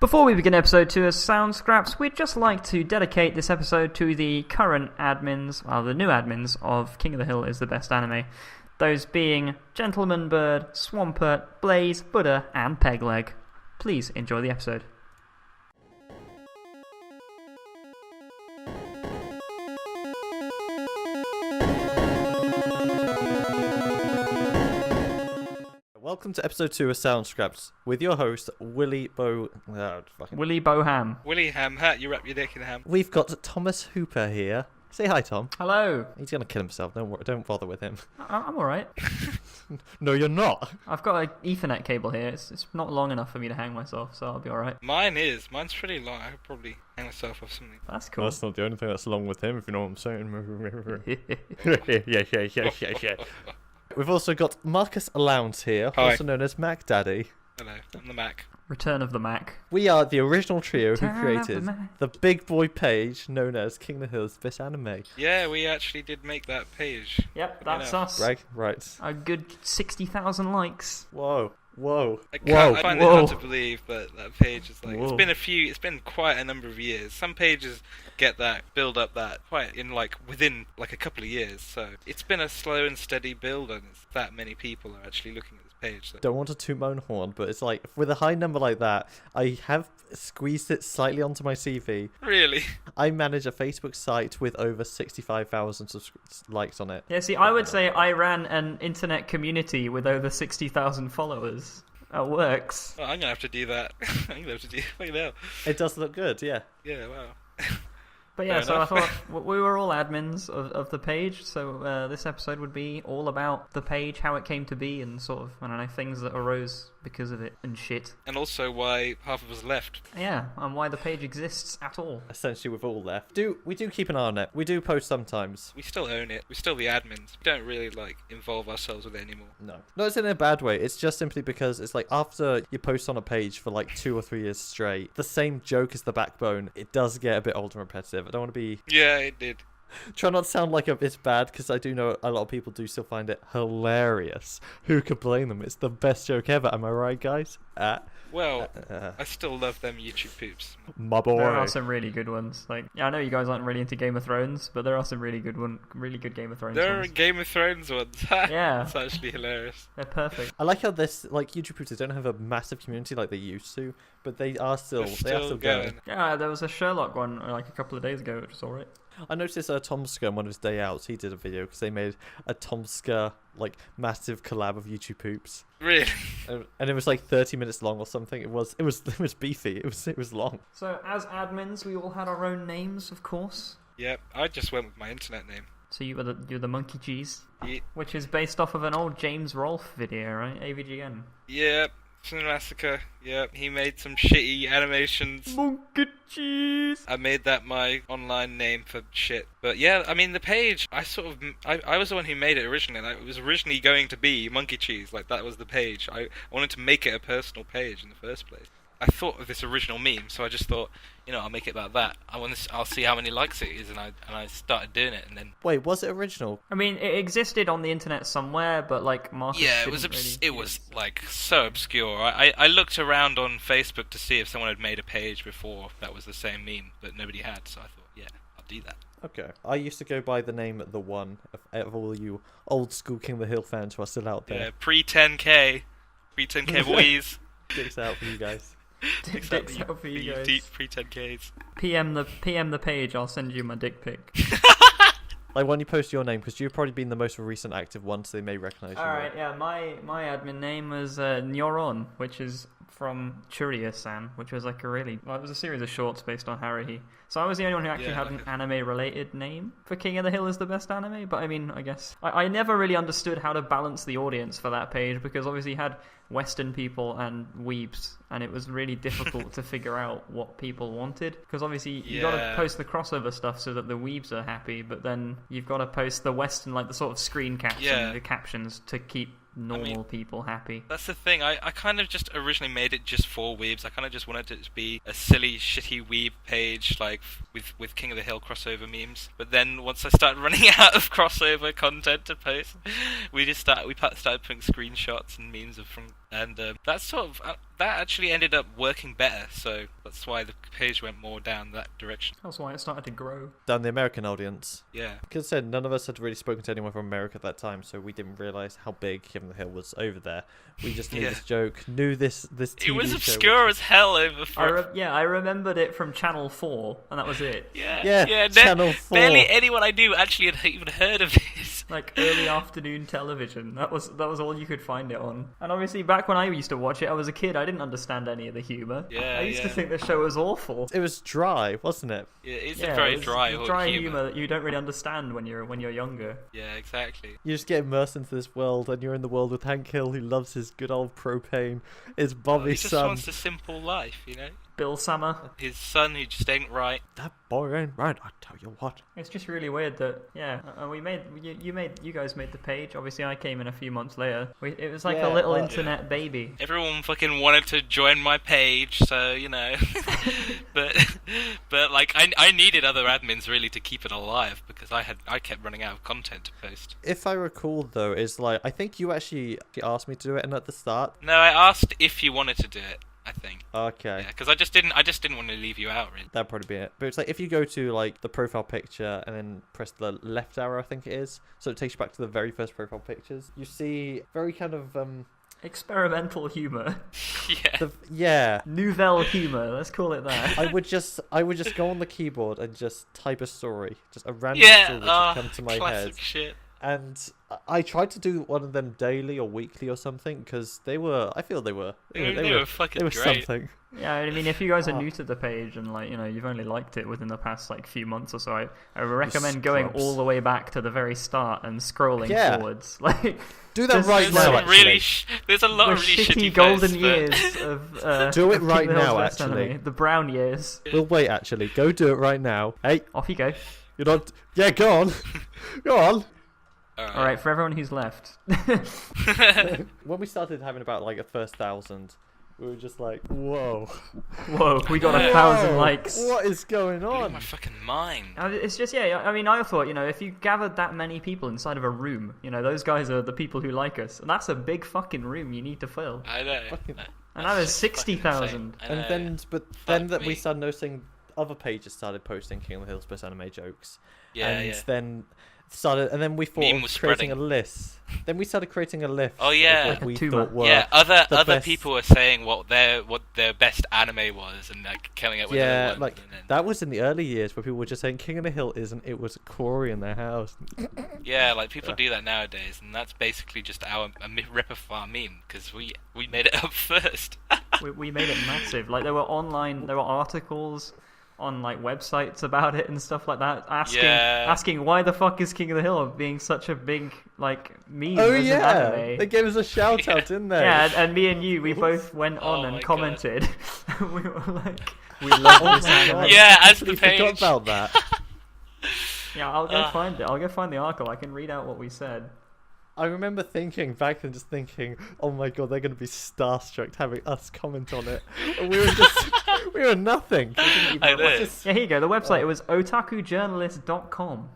Before we begin episode 2 of SoundScraps, we'd just like to dedicate this episode to the current admins, well, the new admins of King of the Hill is the Best Anime. Those being Gentleman Bird, Swampert, Blaze, Buddha, and Pegleg. Please enjoy the episode. Welcome to episode 2 of SoundScraps with your host, Willie Willie Boham. Willie Ham Hat, you wrap your dick in ham. We've got Thomas Hooper here. Say hi, Tom. Hello. He's going to kill himself. Don't bother with him. I'm alright. No, you're not. I've got an Ethernet cable here. It's not long enough for me to hang myself, so I'll be alright. Mine's pretty long. I could probably hang myself off something. That's cool. That's not the only thing that's long with him, if you know what I'm saying. Yeah. We've also got Marcus Allowance here, Hi. also known as Mac Daddy. Hello, I'm the Mac. Return of the Mac. We are the original trio who Return of created the Mac. the big boy page known as King of the Hill's Best Anime. Yeah, we actually did make that page. Yep, that's us. Right. A good 60,000 likes. Whoa. I find it hard to believe, but that page is like, Whoa. it's been quite a number of years. Some pages get that, build up that quite within a couple of years. So it's been a slow and steady build, and it's that many people are actually looking at this page. So. Don't want to toot my own horn, but it's like, with a high number like that, I have squeezed it slightly onto my CV. Really? I manage a Facebook site with over 65,000 likes on it. Yeah, see, I would say I ran an internet community with over 60,000 followers. That works. Well, I'm gonna have to do that. Fucking hell. It does look good, yeah. Yeah, wow. But yeah, Fair so enough. I thought we were all admins of the page, so this episode would be all about the page, how it came to be, and sort of, I don't know, things that arose because of it and shit. And also why half of us left. Yeah, and why the page exists at all. Essentially, we've all left. We do keep an eye on it. We do post sometimes. We still own it. We're still the admins. We don't really involve ourselves with it anymore. No. Not it's in a bad way. It's just simply because it's like after you post on a page for like 2 or 3 years straight, the same joke is the backbone. It does get a bit old and repetitive. I don't want to be... Yeah, it did. Try not to sound like it's bad, because I do know a lot of people do still find it hilarious. Who could blame them? It's the best joke ever. Am I right, guys? Well, I still love them YouTube poops. My boy. There are some really good ones. I know you guys aren't really into Game of Thrones, but there are some really good Game of Thrones There ones. are Game of Thrones ones. Yeah. It's actually hilarious. They're perfect. I like how this, YouTube poops, they don't have a massive community like they used to, but they are still, They're going. Yeah, there was a Sherlock one a couple of days ago, which was alright. I noticed Tomska on one of his day outs, he did a video because they made a Tomska massive collab of YouTube poops. Really? And it was 30 minutes long or something. It was beefy. It was long. So as admins, we all had our own names, of course. Yep, I just went with my internet name. So you're the Monkey Cheese, Yeah. which is based off of an old James Rolfe video, right? AVGN. Yep, Cinemassacre. Yep, he made some shitty animations. Monkey Cheese. I made that my online name for shit. But yeah, I mean, the page, I was the one who made it originally. It was originally going to be Monkey Cheese. That was the page. I wanted to make it a personal page in the first place. I thought of this original meme, so I just thought, I'll make it about that. I'll see how many likes it is, and I started doing it, and then... Wait, was it original? I mean, it existed on the internet somewhere, but Marcus Yeah, it was so obscure. I looked around on Facebook to see if someone had made a page before that was the same meme, but nobody had, so I thought, yeah, I'll do that. Okay. I used to go by the name The One, of all you old school King of the Hill fans who are still out there. Yeah, pre-10K boys. Dicks out for you guys. Dicks out for you guys. Deep pre-10Ks. PM the page. I'll send you my dick pic. When you post your name, because you've probably been the most recent active one, so they may recognize you. All right, yeah. My admin name was Nyoron, which is from Churia-san, which was it was a series of shorts based on Haruhi. So I was the only one who actually had an anime-related name for King of the Hill is the Best Anime, but I mean, I guess... I never really understood how to balance the audience for that page, because obviously you had Western people and weebs, and it was really difficult to figure out what people wanted, because obviously you got to post the crossover stuff so that the weebs are happy, but then you've got to post the Western, the sort of screen caption, the captions to keep normal people happy. That's the thing. I kind of just originally made it just for weebs. I kind of just wanted it to be a silly, shitty weeb page, with King of the Hill crossover memes. But then once I started running out of crossover content to post, we started putting screenshots and memes from And that sort of that actually ended up working better, so that's why the page went more down that direction. That's why it started to grow. Down the American audience. Yeah. Like I said, none of us had really spoken to anyone from America at that time, so we didn't realise how big King of the Hill was over there. We just knew this joke, knew this TV It was show, obscure as hell over for... I remembered it from Channel 4, and that was it. Yeah, Channel 4. Barely anyone I knew actually had even heard of this. Like early afternoon television. That was all you could find it on. And obviously, back when I used to watch it, I was a kid. I didn't understand any of the humour. Yeah, I used to think the show was awful. It was dry, wasn't it? Yeah, it's a very dry humour that you don't really understand when you're younger. Yeah, exactly. You just get immersed into this world, and you're in the world with Hank Hill, who loves his good old propane. It's Bobby's he just son. wants a simple life, you know? Bill Sammer. His son who just ain't right. That boy ain't right, I tell you what. It's just really weird that you guys made the page. Obviously, I came in a few months later. It was like a little internet baby. Everyone fucking wanted to join my page, so you know. but like I needed other admins really to keep it alive because I kept running out of content to post. If I recall though, is like I think you actually asked me to do it, and at the start. No, I asked if you wanted to do it. I think. Okay. Yeah, because I just didn't want to leave you out, really. That'd probably be it. But it's like if you go to like the profile picture and then press the left arrow, I think it is, so it takes you back to the very first profile pictures. You see very kind of experimental humour. Nouvelle humour. Let's call it that. I would just go on the keyboard and just type a story, just a random story that come to my head. Shit. And I tried to do one of them daily or weekly or something because they were fucking great. Something. Yeah, I mean, if you guys are new to the page and you've only liked it within the past few months or so, I recommend going all the way back to the very start and scrolling forwards. Do that right now. Actually, there's a lot of really shitty golden years of. Do it right of now. Actually, anime, the brown years. We'll wait. Actually, go do it right now. Hey, off you go. You're not. Yeah, go on. Go on. All right, for everyone who's left. When we started having about the first 1,000, we were just like, whoa, we got 1,000 likes. What is going on? Blew my fucking mind. It's just I mean, I thought if you gathered that many people inside of a room, those guys are the people who like us, and that's a big fucking room you need to fill. I know. And now there's 60,000. And then we started noticing other pages started posting King of the Hill's best anime jokes. Then we thought of creating a list. Then we started creating a list. Oh yeah, of what we thought were other people were saying what their best anime was and killing it with their one. That was in the early years where people were just saying King of the Hill isn't. It was Corey in their house. Yeah, people do that nowadays, and that's basically just a rip of our meme because we made it up first. we made it massive. There were articles on websites about it and stuff like that, asking why the fuck is King of the Hill being such a big meme as an anime. They gave us a shout out, didn't they? Yeah, and me and you, we both went on and commented. We were like, we love this anime. Yeah, as the page. Forgot about that. Yeah, I'll go find it. I'll go find the article. I can read out what we said. I remember thinking back then, oh my god, they're going to be starstruck having us comment on it. And we were nothing. I know. Yeah, here you go. The website, it was otakujournalist.com.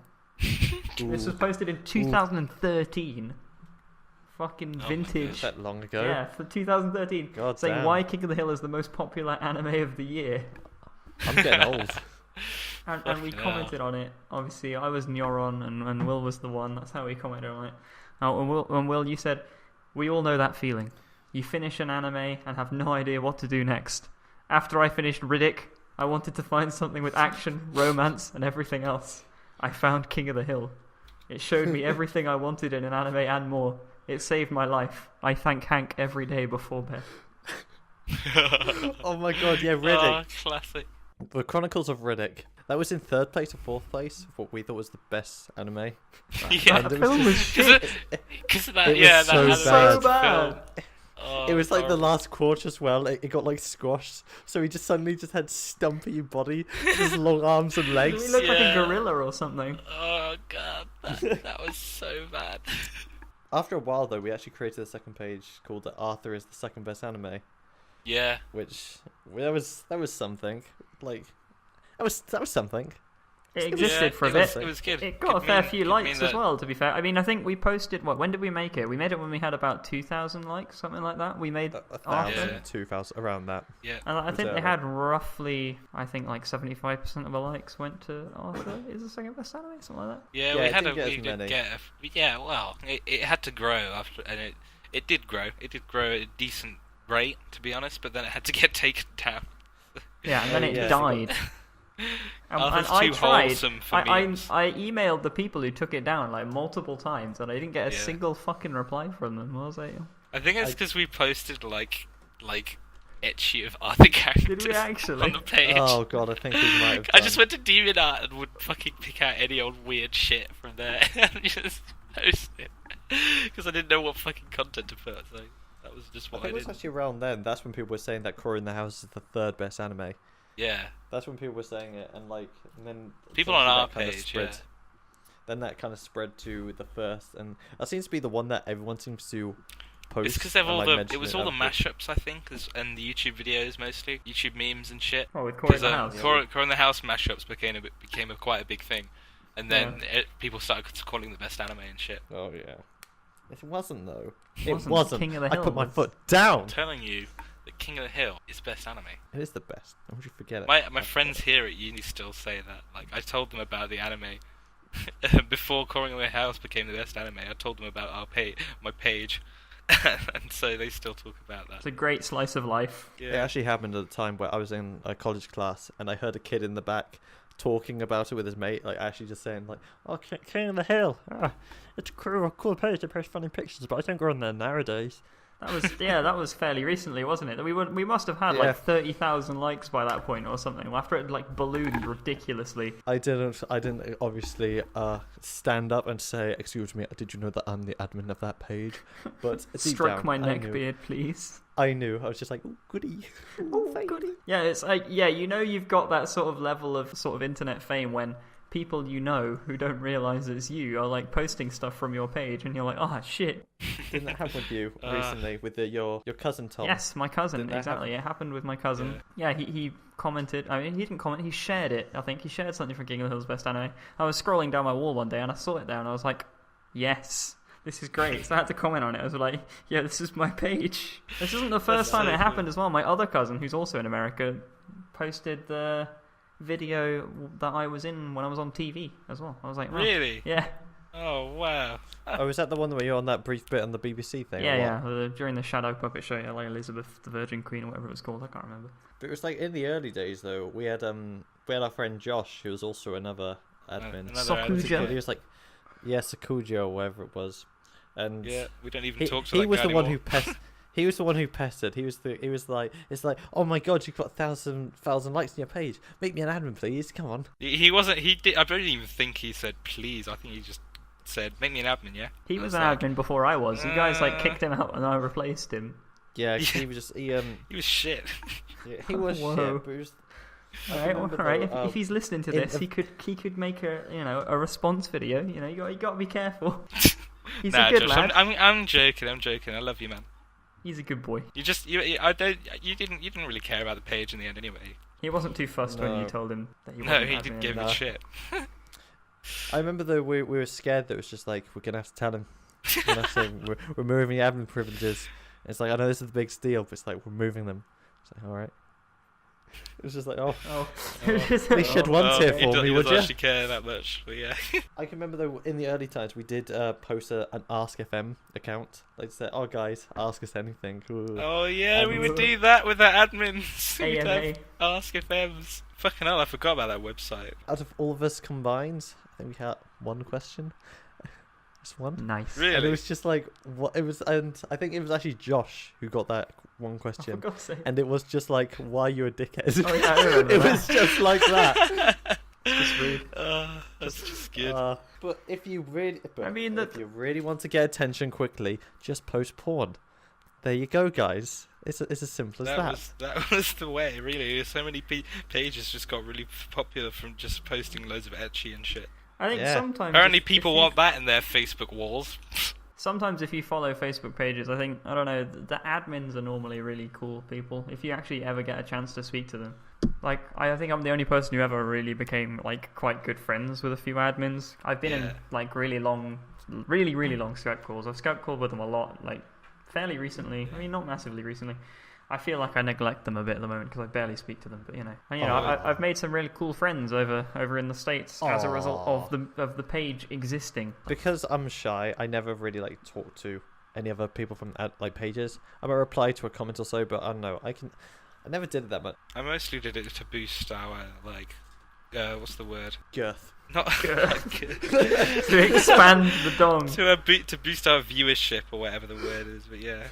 This was posted in 2013. Fucking vintage. That long ago? Yeah, for 2013. God saying damn. why King of the Hill is the most popular anime of the year. I'm getting old. And we commented on it. Obviously, I was Neuron and Will was the one. That's how we commented on it. And Will, you said, we all know that feeling. You finish an anime and have no idea what to do next. After I finished Riddick, I wanted to find something with action, romance, and everything else. I found King of the Hill. It showed me everything I wanted in an anime and more. It saved my life. I thank Hank every day before bed. Oh my god, yeah, Riddick. Oh, classic. The Chronicles of Riddick. That was in 3rd place or 4th place of what we thought was the best anime. Yeah, that film was shit. Because of that, It yeah, was that had so a bad. Oh, it was the horrible. last quarter as well. It got squashed, so he just suddenly just had stumpy body, just long arms and legs. He looked like a gorilla or something. Oh god, that was so bad. After a while, though, we actually created a second page called "That Arthur is the second best anime." Yeah, which that was something. That was something. It existed for a bit. It was good. It got a fair few likes as well, to be fair. I mean, I think we posted... When did we make it? We made it when we had about 2,000 likes, something like that. We made 1,000, 2,000, around that. Yeah. And I think they had roughly, I think like 75% of the likes went to Arthur. Is the second best anime? Something like that? Yeah, we did get well, it had to grow after, and it did grow. It did grow at a decent rate, to be honest, but then it had to get taken down. Yeah, and then it died. And I tried. I emailed the people who took it down like multiple times, and I didn't get a single fucking reply from them. What was I? I think it's because we posted like etchy of other characters Did we actually? on the page. Oh god, I think we might have. I just went to DeviantArt and would fucking pick out any old weird shit from there and just post it because I didn't know what fucking content to put. So that was just what I did. It was actually around then. That's when people were saying that Cory in the House is the third best anime. Yeah. That's when people were saying it, and then people on our page, Then that kind of spread to the first, and that seems to be the one that everyone seems to post. It's because they've all it was all the mashups, I think, and the YouTube videos mostly, YouTube memes and shit. Oh, with Cory in the House. Cory in the House mashups became quite a big thing, and then people started calling the best anime and shit. Oh yeah. It wasn't though. It wasn't. King of the Hill. I put my foot down. I'm telling you. The King of the Hill is best anime. It is the best. Don't you forget it. My friends here at uni still say that. Like, I told them about the anime before Cory in the House became the best anime. I told them about my page, and so they still talk about that. It's a great slice of life. Yeah. It actually happened at the time where I was in a college class, and I heard a kid in the back talking about it with his mate, like actually just saying like, "Oh, King of the Hill. It's a cool page to post funny pictures, but I don't go on there nowadays." That was fairly recently, wasn't it? We must have had like 30,000 likes by that point or something. After it like ballooned ridiculously. I didn't obviously stand up and say, "Excuse me, did you know that I'm the admin of that page?" But stroke my neck beard, please. I knew. I was just like, "Oh, goody, goody." Yeah, it's like you've got that sort of level of sort of internet fame when people you know who don't realise it's you are like posting stuff from your page, and you're like, "Oh shit!" Didn't that happen with you recently with your cousin Tom? Yes, my cousin. Exactly, it happened with my cousin. Yeah, he commented. I mean, he didn't comment. He shared it. I think he shared something from King of the Hill's best anime. I was scrolling down my wall one day and I saw it there, and I was like, "Yes, this is great." So I had to comment on it. I was like, "Yeah, this is my page." This isn't the first time it happened as well. My other cousin, who's also in America, posted the video that I was in when I was on TV as well. I was like, really? Yeah. Oh, wow. Oh, is that the one where you're on that brief bit on the BBC thing? Yeah. During the Shadow Puppet Show, like Elizabeth the Virgin Queen or whatever it was called. I can't remember. But it was like in the early days though. We had our friend Josh, who was also another admin. Sakuja. He was like, Sakuja or whatever it was. And yeah, we don't even talk to that he was guy the anymore. one who pestered. He was the one who pestered. He was like, it's like, "Oh my god, you've got 1,000 likes on your page. Make me an admin, please. Come on." He wasn't. He did. I don't even think he said please. I think he just said, "Make me an admin." Yeah. He was an admin before I was. You guys like kicked him out and I replaced him. Yeah, he was just he was shit. Yeah, he was shit. But it was, all right. If he's listening to this, he could make a response video. You got to be careful. He's a good Josh, lad. I'm joking. I love you, man. He's a good boy. You didn't really care about the page in the end anyway. He wasn't too fussed when you told him that he wasn't. No, he didn't give a shit. I remember though we were scared that it was just like, we're gonna have to tell him. We're gonna have to say, we're removing admin privileges. And it's like, I know this is the big deal, but it's like, we're moving them. It's like, all right. It was just like, they should want it for me, would you? He doesn't actually care that much, but yeah. I can remember though, in the early times, we did post an Ask FM account. Like say, "Oh guys, ask us anything." Ooh. Oh yeah, we would do that with our admins. We'd have Ask FMs. Fucking hell, I forgot about that website. Out of all of us combined, I think we had one question. Just one. Nice. Really? And it was just like, what it was, and I think it was actually Josh who got that one question. For God's sake. And it was just like, "Why you a dickhead?" Oh yeah, I remember it that. was just like that. Just rude. That's just good. But if you really, if you really want to get attention quickly, just post porn. There you go, guys. It's as simple as that. That was the way, really. So many pages just got really popular from just posting loads of ecchi and shit. I think sometimes... Apparently people want that in their Facebook walls. Sometimes if you follow Facebook pages, I don't know, the admins are normally really cool people, if you actually ever get a chance to speak to them. Like, I think I'm the only person who ever really became, like, quite good friends with a few admins. I've been in, like, really long Skype calls. I've Skype called with them a lot, like, fairly recently. I mean, not massively recently. I feel like I neglect them a bit at the moment because I barely speak to them, but and, I've made some really cool friends over in the States as a result of the page existing. Because I'm shy, I never really like talk to any other people from like pages. I might reply to a comment or so, but I don't know. I never did it that much. I mostly did it to boost our what's the word? Girth. Not To expand the dong. To boost our viewership or whatever the word is, but yeah.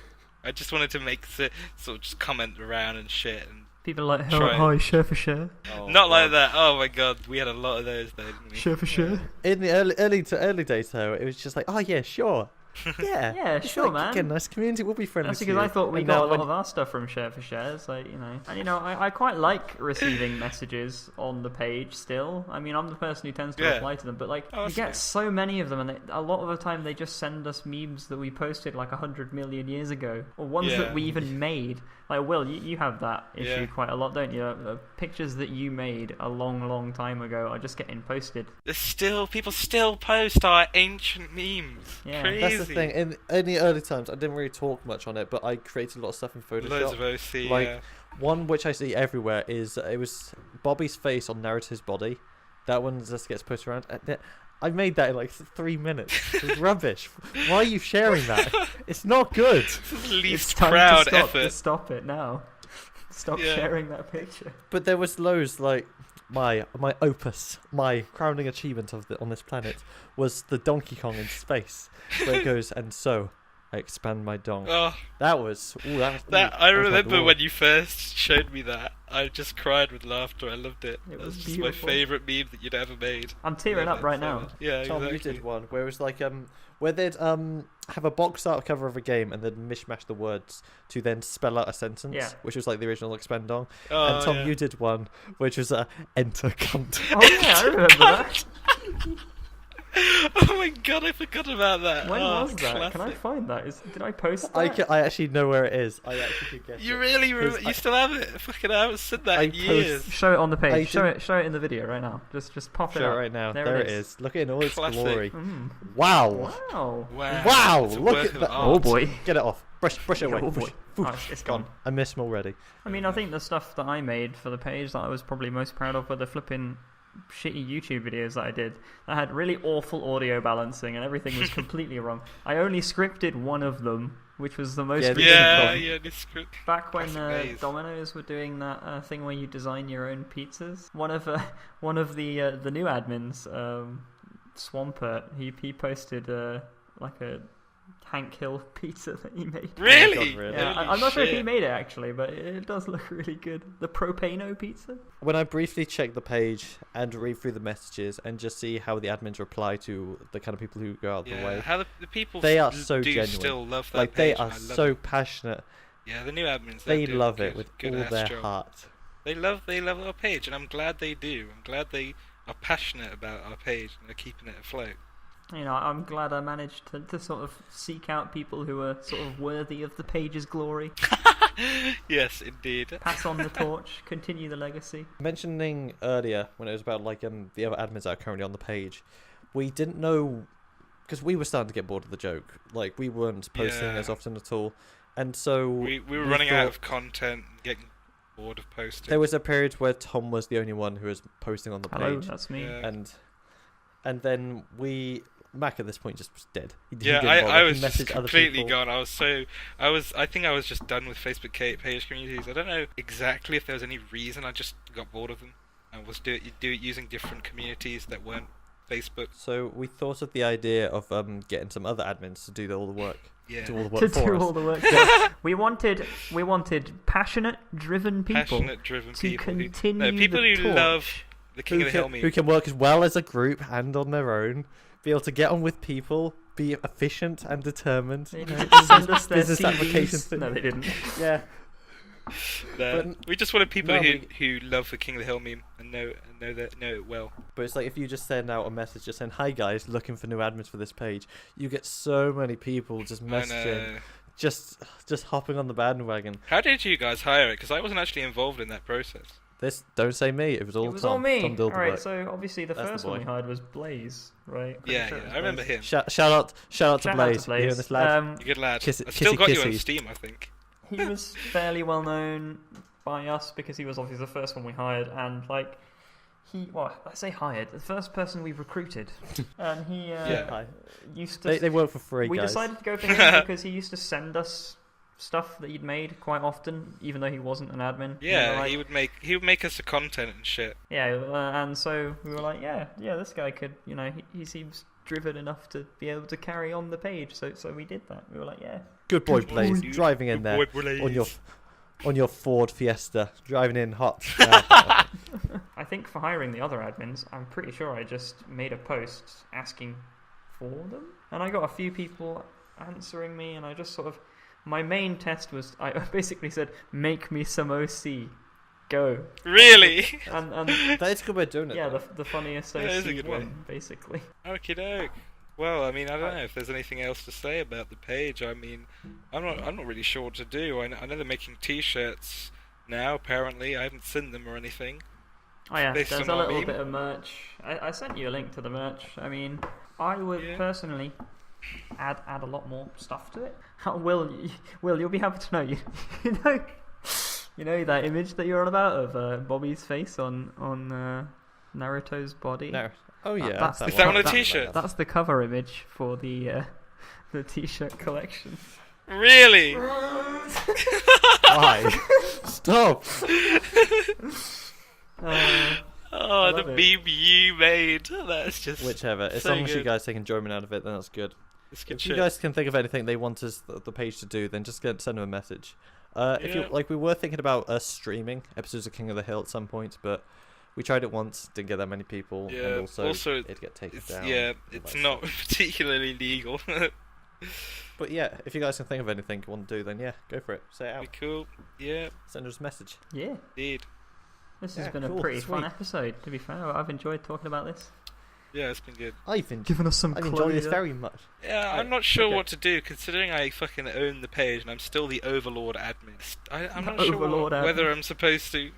I just wanted to make sort of just comment around and shit. And people like, hi, share for share. Oh, not God. Like that. Oh my God, we had a lot of those though, didn't we? Share for share. In the early days though, it was just like, oh yeah, sure. Yeah, sure, man. Again, nice community. We'll be friends. That's because I thought we got a lot of our stuff from Share for Shares, and I quite like receiving messages on the page. Still, I mean, I'm the person who tends to reply to them, but we get so many of them, and a lot of the time they just send us memes that we posted like 100 million years ago, or ones that we even made. Like, Will, you have that issue quite a lot, don't you? Pictures that you made a long time ago are just getting posted. People still post our ancient memes. Yeah. Crazy. That's the thing. In the early times, I didn't really talk much on it, but I created a lot of stuff in Photoshop. Loads of OC, one which I see everywhere is it was Bobby's face on Narrative's body. That one just gets pushed around. I made that in like 3 minutes. It's rubbish. Why are you sharing that? It's not good. Least crowd effort. Stop it now. Stop sharing that picture. But there was loads like my opus, my crowning achievement on this planet was the Donkey Kong in space, where it goes, and so I expand my dong. Oh, that was. I remember when you first showed me that. I just cried with laughter. I loved it. It was just my favourite meme that you'd ever made. I'm tearing up right now. Yeah, Tom, exactly. you did one where it was like where they'd have a box art cover of a game and they'd mishmash the words to then spell out a sentence, which was like the original expand dong. And Tom, you did one which was enter cunt. Oh yeah, I remember that. Oh my God, I forgot about that. When was that? Classic. Can I find that? Did I post that? I actually know where it is. I actually could guess You it. really you still have it? Fucking I haven't said that in years. Show it on the page. Show it in the video right now. Just pop it up. Show it right now. There it is. Look at it in all its glory. Mm. Wow. Look at that. Oh boy. Get it off. Brush it away. Oh boy. It's gone. I miss them already. I mean, I think the stuff that I made for the page that I was probably most proud of were the flipping shitty YouTube videos that I did. I had really awful audio balancing and everything was completely wrong. I only scripted one of them, which was the most the script. Back when Domino's were doing that thing where you design your own pizzas. One of the new admins, Swampert, he posted like a Hank Hill pizza that he made. Really? Yeah, I'm not sure if he made it actually, but it does look really good. The Propano pizza. When I briefly check the page and read through the messages and just see how the admins reply to the kind of people who go out of the way, how the people they are so genuine. Still love that like page, they are so passionate. Yeah, the new admins. They love it with all their heart. They love our page, and I'm glad they do. I'm glad they are passionate about our page and are keeping it afloat. You know, I'm glad I managed to sort of seek out people who are sort of worthy of the page's glory. Yes, indeed. Pass on the torch, continue the legacy. Mentioning earlier when it was about like the other admins that are currently on the page, we didn't know because we were starting to get bored of the joke. Like we weren't posting as often at all, and so we were running out of content, getting bored of posting. There was a period where Tom was the only one who was posting on the page. Hello, that's me. Yeah. And then Mac at this point just was dead. I was just completely gone. I think I was just done with Facebook page communities. I don't know exactly if there was any reason. I just got bored of them. I was using different communities that weren't Facebook. So we thought of the idea of getting some other admins to do all the work. Yeah. Do all the work for us. All the work. Yeah. We wanted passionate, driven people. To continue people the who torch. Love the King of the Hill meme. Who can work as well as a group and on their own. Be able to get on with people, be efficient and determined. You know, send us their business CVs. applications. No, they didn't. Yeah. No, we just wanted people no, who love the King of the Hill meme and know it well. But it's like if you just send out a message just saying, "Hi guys, looking for new admins for this page," you get so many people just messaging, just hopping on the bandwagon. How did you guys hire it? Because I wasn't actually involved in that process. This don't say me. It was all Tom. all me. Tom Alright, so obviously the first one we hired was Blaze, right? Yeah, I remember him. Shout out to Blaze. You hearing this lad? You're a good lad. Kiss, I still got you on kissy. Steam, I think. He was fairly well known by us because he was obviously the first one we hired, and like I say hired, the first person we recruited, and he used to. They work for free. We guys. decided to go for him because he used to send us stuff that he'd made quite often, even though he wasn't an admin. Yeah, he would make us the content and shit. Yeah, and so we were like, yeah, this guy could, he seems driven enough to be able to carry on the page. So we did that. We were like, yeah. Good boy, Blaze, driving in there on your Ford Fiesta, driving in hot. I think for hiring the other admins, I'm pretty sure I just made a post asking for them, and I got a few people answering me, and I just sort of. My main test was I basically said, "Make me some OC, go." Really? And that is a good way of doing it. Yeah, though. the funniest OC is a good one, way. basically. Okie doke. Well, I mean, I don't know if there's anything else to say about the page. I mean, I'm not really sure what to do. I know they're making T-shirts now. Apparently, I haven't seen them or anything. Oh yeah, there's a little bit of merch. I sent you a link to the merch. I mean, I would personally add a lot more stuff to it. Will, you'll be happy to know you know that image that you're on about of Bobby's face on Naruto's body. No. Oh yeah, is that on a T-shirt? That's the cover image for the T-shirt collection. Really? Why? Stop. The meme you made. That's just whichever. As long as you guys take enjoyment out of it, then that's good. If you guys can think of anything they want us the page to do, then just send them a message. If you we were thinking about us streaming episodes of King of the Hill at some point, but we tried it once, didn't get that many people, and also it'd get taken down. Yeah, it's not particularly legal. But yeah, if you guys can think of anything you want to do, then go for it. Say it out. Be cool. Yeah. Send us a message. Yeah. Indeed. This has been a pretty fun episode, to be fair. I've enjoyed talking about this. Yeah, it's been good. I've been giving us some. I've enjoyed this very much. Yeah, I'm not sure what to do, considering I fucking own the page and I'm still the Overlord admin. I'm not sure whether I'm supposed to.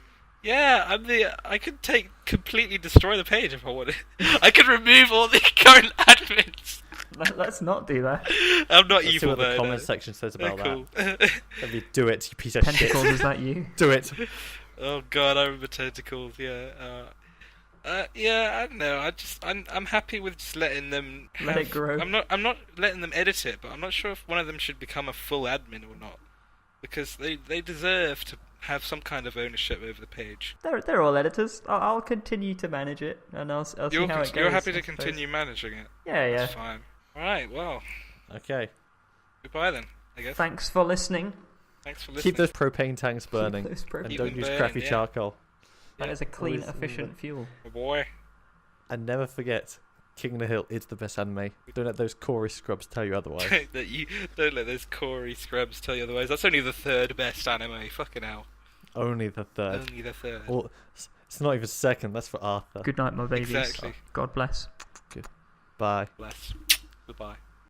Yeah, I could completely destroy the page if I wanted. I could remove all the current admins. Let's not do that. I'm not Let's evil. See what though, the comment section says about cool. that. Let me do it, you piece of shit. Tentacles, is that you? Do it. Oh god, I remember tentacles. Yeah. Yeah, I don't know. I'm happy with just letting them let it grow. I'm not letting them edit it, but I'm not sure if one of them should become a full admin or not, because they deserve to have some kind of ownership over the page. They're all editors. I'll continue to manage it, and I'll see how it goes. You're happy to continue managing it? Yeah. That's fine. All right. Well. Okay. Goodbye then. I guess. Thanks for listening. Keep those propane tanks burning, and don't use crappy charcoal. That is a clean, efficient fuel. Oh boy. And never forget, King of the Hill is the best anime. Don't let those Corey scrubs tell you otherwise. Don't let those Corey scrubs tell you otherwise. That's only the third best anime. Fucking hell. Only the third. Only the third. Well, it's not even second. That's for Arthur. Good night, my babies. Exactly. God bless. Good. Bye. Bless. Goodbye.